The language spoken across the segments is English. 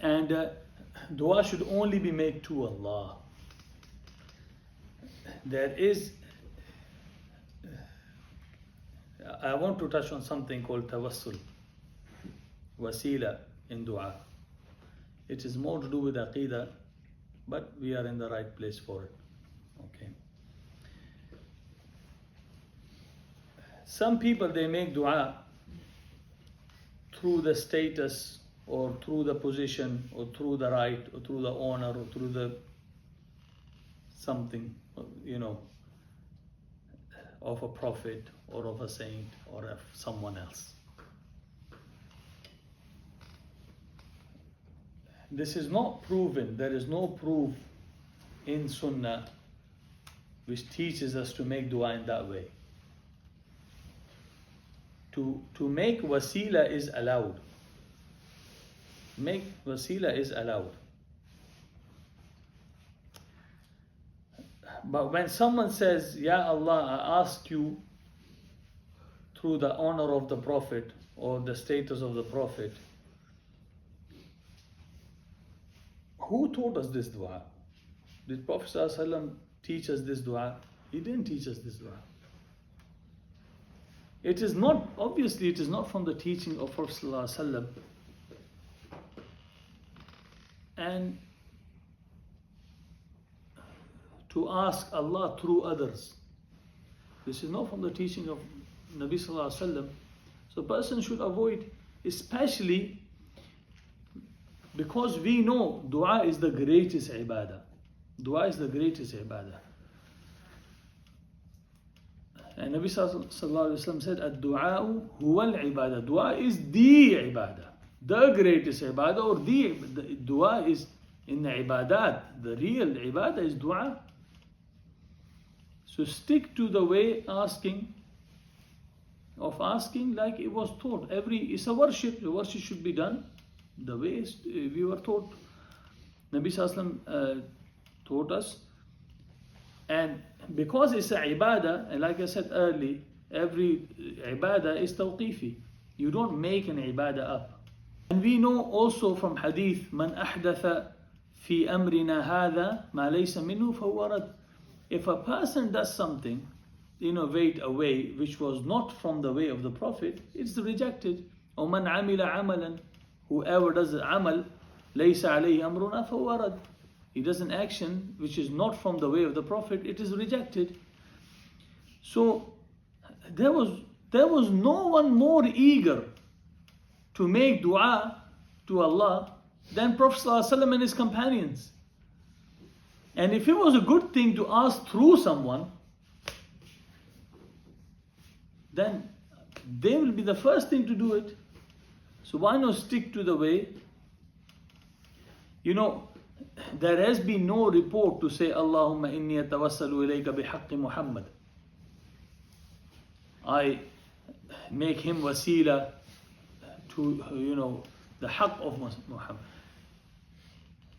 And dua should only be made to Allah. There is, I want to touch on something called tawassul, wasila in dua. It is more to do with aqidah, but we are in the right place for it. Okay. Some people, they make dua through the status or through the position or through the right or through the honor or through the something, of a prophet or of a saint or of someone else. This is not proven. There is no proof in Sunnah which teaches us to make dua in that way. To make wasila is allowed. Make wasila is allowed. But when someone says, Ya Allah, I ask you through the honor of the Prophet or the status of the Prophet, who taught us this dua? Did Prophet ﷺ teach us this dua? He didn't teach us this dua. It is not, obviously it is not from the teaching of Prophet ﷺ. And to ask Allah through others, this is not from the teaching of Nabi Sallallahu Alaihi Wasallam. So a person should avoid, especially because we know dua is the greatest ibadah. Dua is the greatest ibadah. And Nabi Sallallahu Alaihi Wasallam said, Ad-du'a'u huwa al-ibadah. Dua is the ibadah. The greatest ibadah, or the dua is in the ibadat. The real ibadah is dua. So stick to the way asking like it was taught. It's a worship. The worship should be done the way we were taught. Nabi Sallallahu Alaihi Wasallam taught us. And because it's a ibadah, and like I said earlier, every ibadah is tawqifi. You don't make an ibadah up. And we know also from hadith, Man ahdatha fi amrina hadha ma laysa minhu fahuwa rad. If a person does something, innovate a way which was not from the way of the Prophet, it's rejected. Or man amila amalan, whoever does the amal, laysa alayhi amruna fahuwa rad. He does an action which is not from the way of the Prophet, it is rejected. So there was no one more eager to make dua to Allah than Prophet ﷺ and his companions. And if it was a good thing to ask through someone, then they will be the first thing to do it. So why not stick to the way? There has been no report to say, Allahumma inni atawassalu ilayka bihaqqi Muhammad. I make him wasila to, the haqq of Muhammad.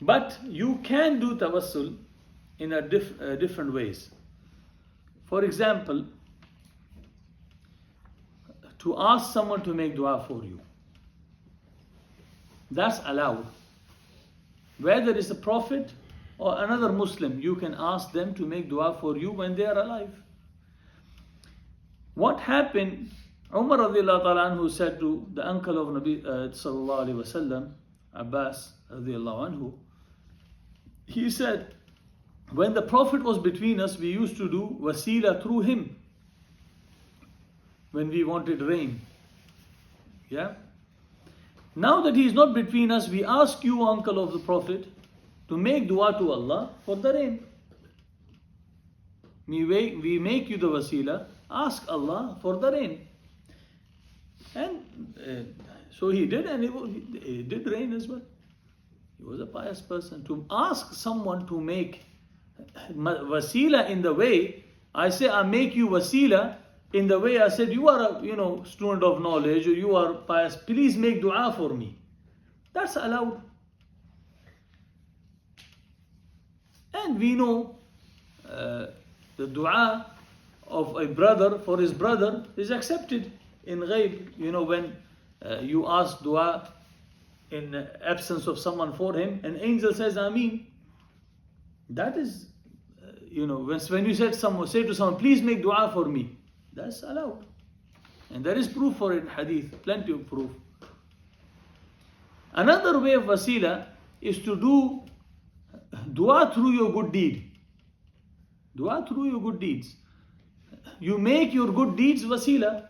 But you can do tawassul in different ways. For example, to ask someone to make dua for you. That's allowed. Whether it's a prophet or another Muslim, you can ask them to make dua for you when they are alive. What happened, Umar radiallahu ta'ala anhu said to the uncle of Nabi sallallahu alayhi wasallam, Abbas radiallahu anhu, he said, when the Prophet was between us, we used to do wasila through him when we wanted rain. Yeah? Now that he is not between us, we ask you, uncle of the Prophet, to make dua to Allah for the rain. We make you the wasila, ask Allah for the rain. And so he did, and it did rain as well. He was a pious person. To ask someone to make wasila in the way, I say I make you wasila in the way I said, you are a student of knowledge, or you are pious, please make dua for me. That's allowed. And we know the dua of a brother for his brother is accepted in ghaib. When you ask dua in absence of someone for him, an angel says Ameen. That is, when you say to someone, please make dua for me, that's allowed. And there is proof for it in hadith, plenty of proof. Another way of wasila is to do dua through your good deed. Dua through your good deeds. You make your good deeds wasila.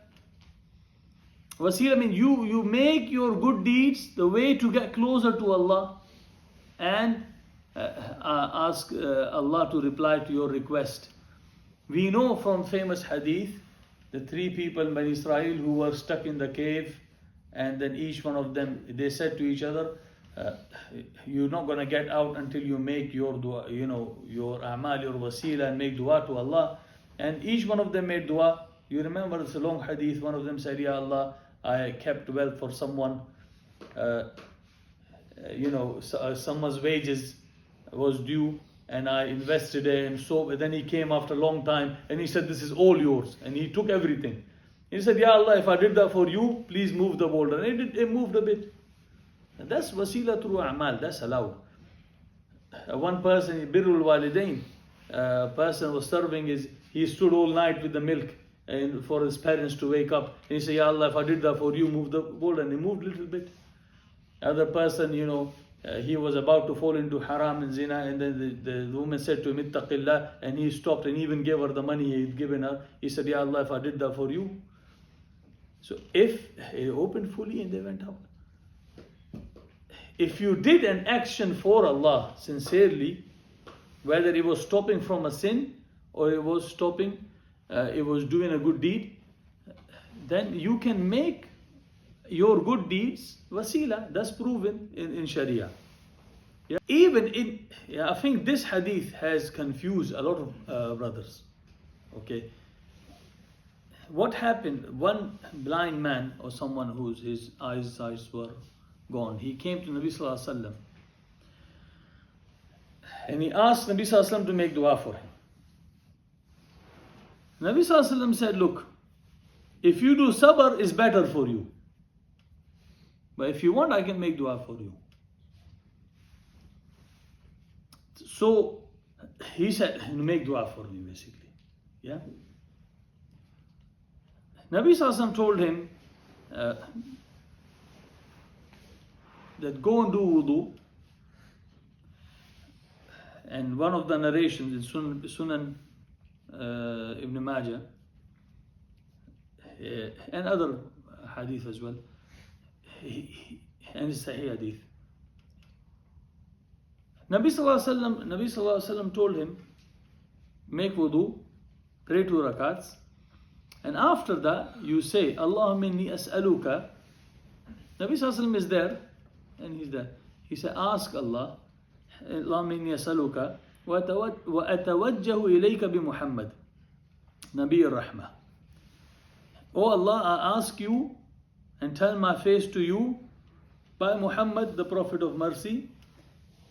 Wasila means you make your good deeds the way to get closer to Allah and ask Allah to reply to your request. We know from famous hadith the three people in Bani Israel who were stuck in the cave, and then each one of them, they said to each other, you're not going to get out until you make your dua, your amal, your wasila, and make dua to Allah. And each one of them made dua. You remember, it's a long hadith. One of them said, Ya Allah, I kept wealth for someone. Someone's wages was due, and I invested it, and so then he came after a long time and he said, this is all yours, and he took everything. He said, Ya Allah, if I did that for you, please move the boulder. And it moved a bit. And that's wasila through a'mal, that's allowed. One person, birrul walidain, person was serving he stood all night with the milk and for his parents to wake up. And he said, Ya Allah, if I did that for you, move the boulder. And he moved a little bit. Other person, he was about to fall into haram and zina, and then the woman said to him, Ittaqillah, and he stopped and even gave her the money he had given her. He said, Ya Allah, if I did that for you. So if he opened fully and they went out. If you did an action for Allah sincerely, whether it was stopping from a sin or it was doing a good deed, then you can make your good deeds wasila. That's proven in Sharia. Yeah. I think this hadith has confused a lot of brothers. Okay. What happened? One blind man or someone his eyes were gone, he came to Nabi Sallallahu Alaihi Wasallam and he asked Nabi Sallallahu Alaihi Wasallam to make dua for him. Nabi Sallallahu Alaihi Wasallam said, look, if you do sabr, is better for you. But if you want, I can make dua for you. So he said, make dua for me, basically. Yeah. Nabi Sallallahu Alaihi Wasallam told him that go and do wudu. And one of the narrations in Sunan Ibn Majah and other hadith as well, and it's Sahih hadith. Nabi Sallallahu Alaihi Wasallam told him, make wudu, pray 2 rakats, and after that you say, Allahumma inni as'aluka. Nabi Sallallahu Alaihi Wasallam is there, and he's there. He said, ask Allah, Allahumma inni as'aluka wa atawajjahu ilayka bi Muhammad, Nabi ar-Rahmah. Oh Allah, I ask you and turn my face to you by Muhammad, the Prophet of Mercy.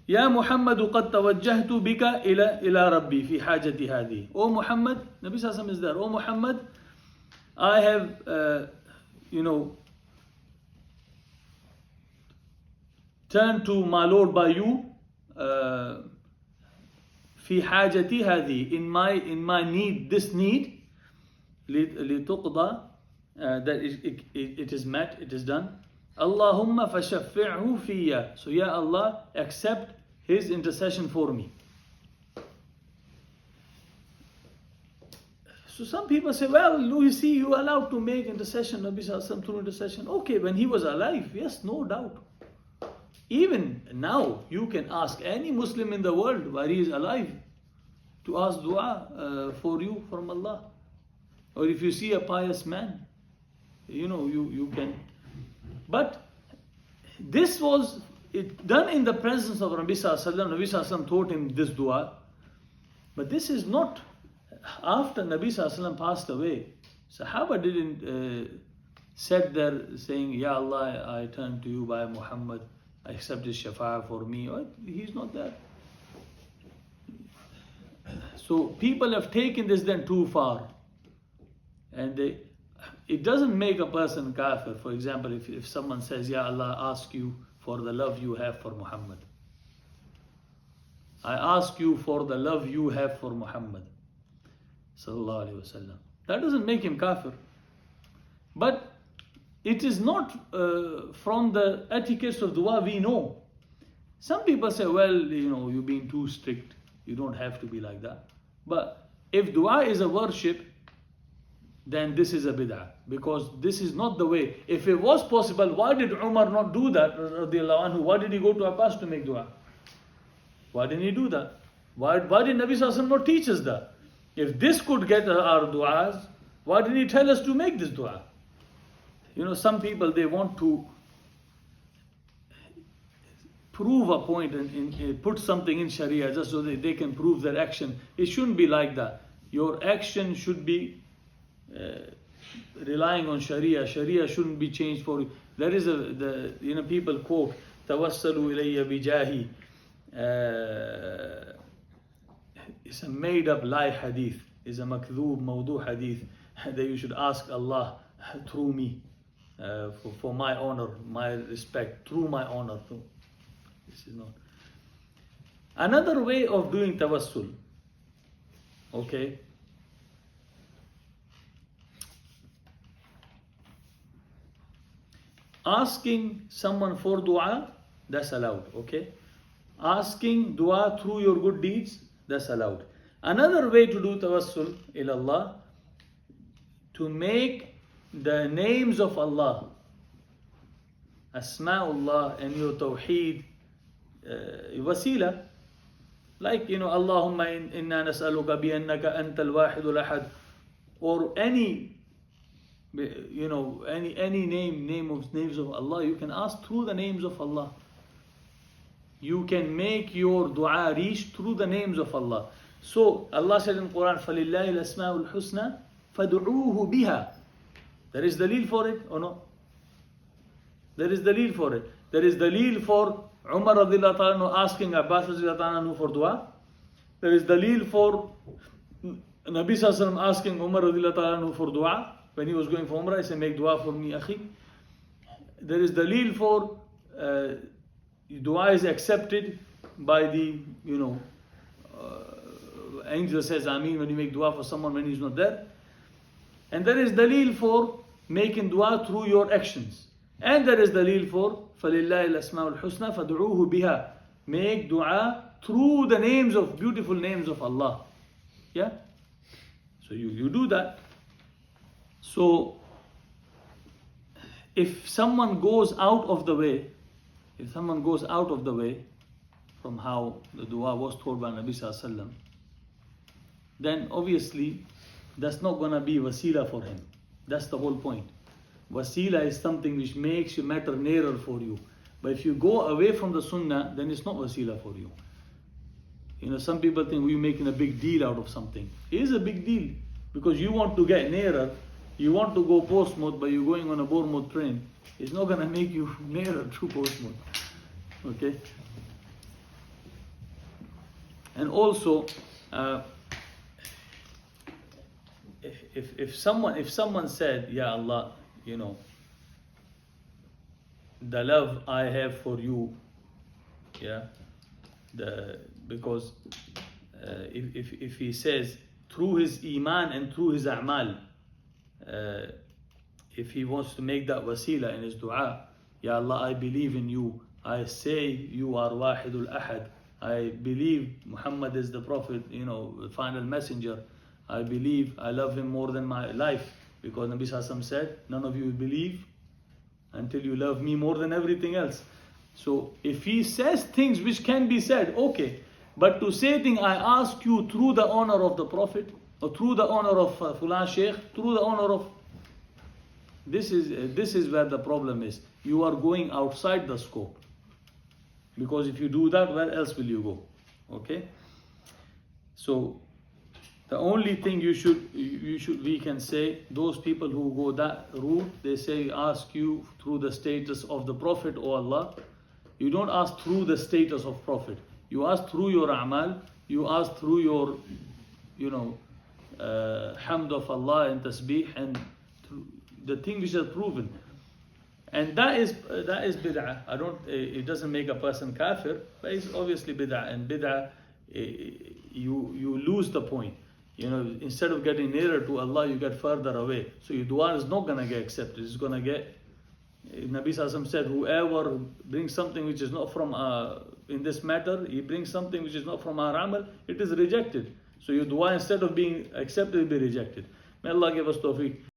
Ya Muhammadu qad tawajjahtu bika ila Rabbi fi hajati hadi. Oh Muhammad, Nabi Sallallahu Alaihi Wasallam is there. Oh Muhammad, I have, turned to my Lord by you, fi hajati hadi, in my need, this need, لِتُقْضَى, that it is met, it is done. Allahumma fashaffi'hu fiyya. So Ya Allah, accept his intercession for me. So some people say, well, you see, you are allowed to make intercession, Nabi Sallallahu Alaihi Wasallam through intercession. Okay, when he was alive, yes, no doubt. Even now, you can ask any Muslim in the world while he is alive to ask dua for you from Allah. Or if you see a pious man, you can. But this was done in the presence of Nabi Sallallahu Alaihi Wasallam. Nabi Sallallahu Alaihi Wasallam taught him this dua. But this is not after Nabi Sallallahu Alaihi Wasallam passed away. Sahaba didn't sit there saying, Ya Allah, I turn to you by Muhammad, I accept his shafa'ah for me. He's not there. So people have taken this then too far. And it doesn't make a person kafir. For example, if someone says, Ya Allah, ask you for the love you have for Muhammad. I ask you for the love you have for Muhammad sallallahu alaihi wasallam. That doesn't make him kafir. But it is not from the etiquettes of dua we know. Some people say, well, you're being too strict. You don't have to be like that. But if dua is a worship, then this is a bid'ah. Because this is not the way. If it was possible, why did Umar not do that? Radiallahu anhu? Why did he go to Abbas to make dua? Why didn't he do that? Why did Nabi Sallallahu Alaihi Wasallam not teach us that? If this could get our du'as, why didn't he tell us to make this dua? Some people, they want to prove a point and put something in Sharia just so that they can prove their action. It shouldn't be like that. Your action should be relying on Sharia. Sharia shouldn't be changed for you. There is people quote, "Tawassalu ilayya bijahi." It's a made-up lie hadith. It's a makdhoob, mawdu hadith that you should ask Allah through me, for my honor, my respect, through my honor. This is not. Another way of doing tawassul, okay? Asking someone for dua, that's allowed, okay? Asking dua through your good deeds, that's allowed. Another way to do tawassul ilallah, to make the names of Allah, Asma'ullah, and your tawheed, wasila. Like, Allahumma inna nas'aluka bi annaka antal wahidul ahad, or any names of Allah. You can ask through the names of Allah. You can make your dua reach through the names of Allah. So Allah said in Quran, فَلِلَّهِ الْأَسْمَاءُ الْحُسْنَى فَادْعُوهُ بِهَا. There is dalil for it or no? There is dalil for it. There is dalil for Umar radiallahu ta'ala asking Abbas radiallahu ta'ala for dua. There is dalil for Nabi sallallahu alaihi wasallam asking Umar radiallahu ta'ala for dua. When he was going for Umrah, he said, make dua for me, akhi. There is dalil for dua is accepted by the, angel says Ameen when you make dua for someone when he's not there. And there is dalil for making dua through your actions. And there is dalil for فَلِلَّهِ الْأَسْمَاءُ الْحُسْنَى فَادْعُوهُ بِهَا. Make dua through the beautiful names of Allah. Yeah? So you do that. So if someone goes out of the way, from how the dua was told by Nabi Sallallahu Alaihi Wasallam, then obviously that's not going to be wasila for him. That's the whole point. Wasila is something which makes your matter nearer for you. But if you go away from the sunnah, then it's not wasila for you. Some people think we're making a big deal out of something. It is a big deal because you want to get nearer. You want to go Portsmouth, but you're going on a Bournemouth train. It's not going to make you nearer to Portsmouth. Okay? And also, if someone said, Ya Allah, the love I have for you, because if he says through his iman and through his a'mal, if he wants to make that wasila in his dua, Ya Allah, I believe in you. I say you are Wahidul Ahad. I believe Muhammad is the Prophet, the final messenger. I believe I love him more than my life. Because Nabi Sallallahu Alaihi Wasallam said, none of you will believe until you love me more than everything else. So if he says things which can be said, okay. But to say things, I ask you through the honor of the Prophet, or through the honor of Fulan Sheikh, through the honor of... This is where the problem is. You are going outside the scope. Because if you do that, where else will you go? Okay? So the only thing we can say, those people who go that route, they say, ask you through the status of the Prophet, O Allah. You don't ask through the status of Prophet. You ask through your a'mal, you ask through your, hamd of Allah and tasbih and the thing which is proven. And that is bid'ah. It doesn't make a person kafir, but it's obviously bid'ah. And bid'ah, you lose the point. Instead of getting nearer to Allah, you get further away. So your dua is not gonna get accepted. It's gonna get. Nabi Sallallahu said, whoever brings something which is not from in this matter, he brings something which is not from our amal, it is rejected. So your dua, instead of being accepted, will be rejected. May Allah give us tawfiq.